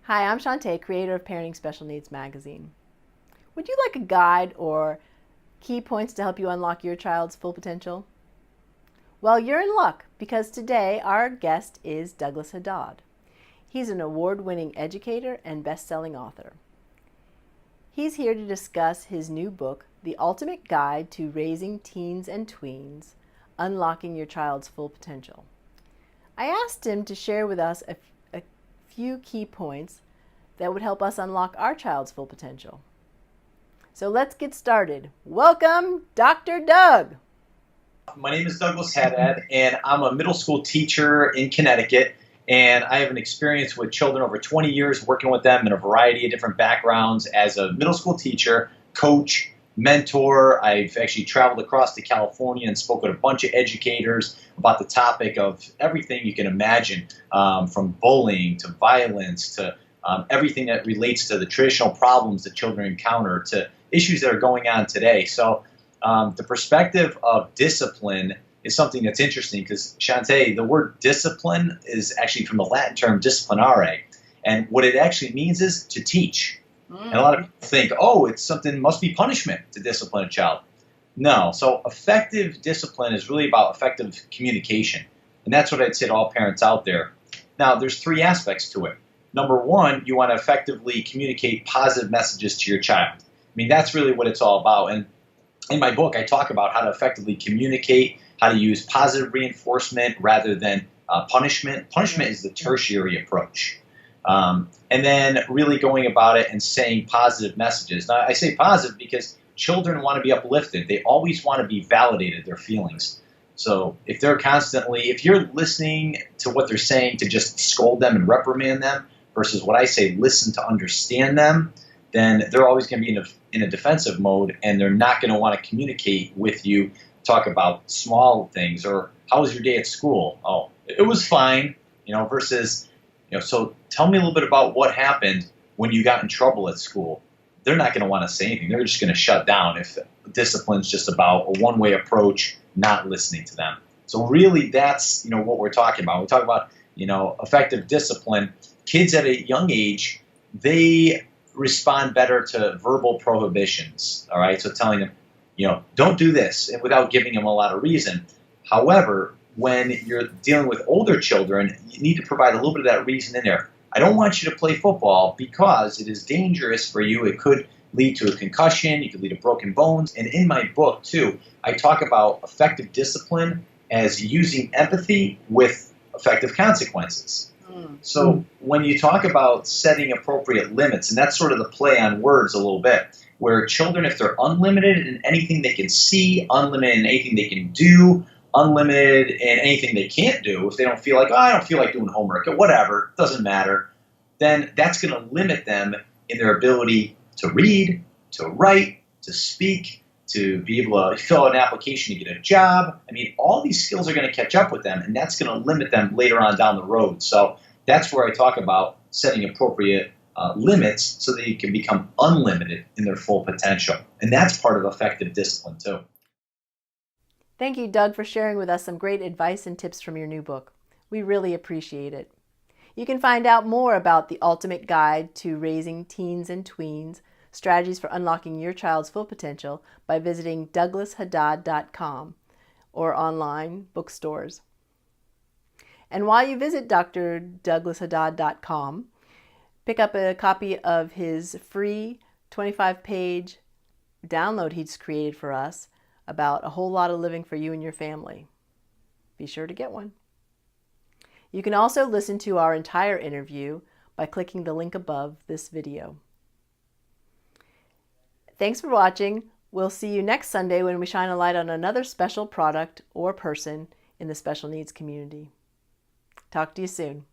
Hi, I'm Shantae, creator of Parenting Special Needs magazine. Would you like a guide or key points to help you unlock your child's full potential? Well, you're in luck because today our guest is Douglas Haddad. He's an award-winning educator and best-selling author. He's here to discuss his new book, The Ultimate Guide to Raising Teens and Tweens, Unlocking Your Child's Full Potential. I asked him to share with us a few key points that would help us unlock our child's full potential. So let's get started. Welcome, Dr. Doug. My name is Douglas Haddad, and I'm a middle school teacher in Connecticut, and I have an experience with children over 20 years working with them in a variety of different backgrounds as a middle school teacher, coach, mentor. I've actually traveled across to California and spoke with a bunch of educators about the topic of everything you can imagine, from bullying to violence to everything that relates to the traditional problems that children encounter to issues that are going on today. So the perspective of discipline is something that's interesting because, Shantae, the word discipline is actually from the Latin term disciplinare. And what it actually means is to teach. And a lot of people think, oh, it's something, must be punishment to discipline a child. No. So effective discipline is really about effective communication. And that's what I'd say to all parents out there. Now, there's three aspects to it. Number one, you want to effectively communicate positive messages to your child. I mean, that's really what it's all about. And in my book, I talk about how to effectively communicate, how to use positive reinforcement rather than punishment. Punishment is the tertiary approach. And then really going about it and saying positive messages. Now, I say positive because children want to be uplifted. They always want to be validated, their feelings. So if you're listening to what they're saying to just scold them and reprimand them versus what I say, listen to understand them, then they're always going to be in a defensive mode, and they're not going to want to communicate with you, talk about small things, or how was your day at school? Oh, it was fine, versus, so tell me a little bit about what happened when you got in trouble at school. They're not going to want to say anything. They're just going to shut down if discipline's just about a one-way approach, not listening to them. So really that's, what we're talking about. We talk about, effective discipline. Kids at a young age, they respond better to verbal prohibitions, all right? So telling them, don't do this, and without giving them a lot of reason. However, when you're dealing with older children, you need to provide a little bit of that reason in there. I don't want you to play football because it is dangerous for you. It could lead to a concussion. It could lead to broken bones. And in my book, too, I talk about effective discipline as using empathy with effective consequences. So when you talk about setting appropriate limits, and that's sort of the play on words a little bit, where children, if they're unlimited in anything they can see, unlimited in anything they can do, unlimited in anything they can't do, if they don't feel like, I don't feel like doing homework, or whatever, doesn't matter, then that's going to limit them in their ability to read, to write, to speak, to be able to fill out an application to get a job. I mean, all these skills are going to catch up with them, and that's going to limit them later on down the road. So that's where I talk about setting appropriate limits so that you can become unlimited in their full potential. And that's part of effective discipline, too. Thank you, Doug, for sharing with us some great advice and tips from your new book. We really appreciate it. You can find out more about the ultimate guide to raising teens and tweens, strategies for unlocking your child's full potential, by visiting douglashaddad.com or online bookstores. And while you visit drdouglashaddad.com, pick up a copy of his free 25-page download he's created for us about a whole lot of living for you and your family. Be sure to get one. You can also listen to our entire interview by clicking the link above this video. Thanks for watching. We'll see you next Sunday when we shine a light on another special product or person in the special needs community. Talk to you soon.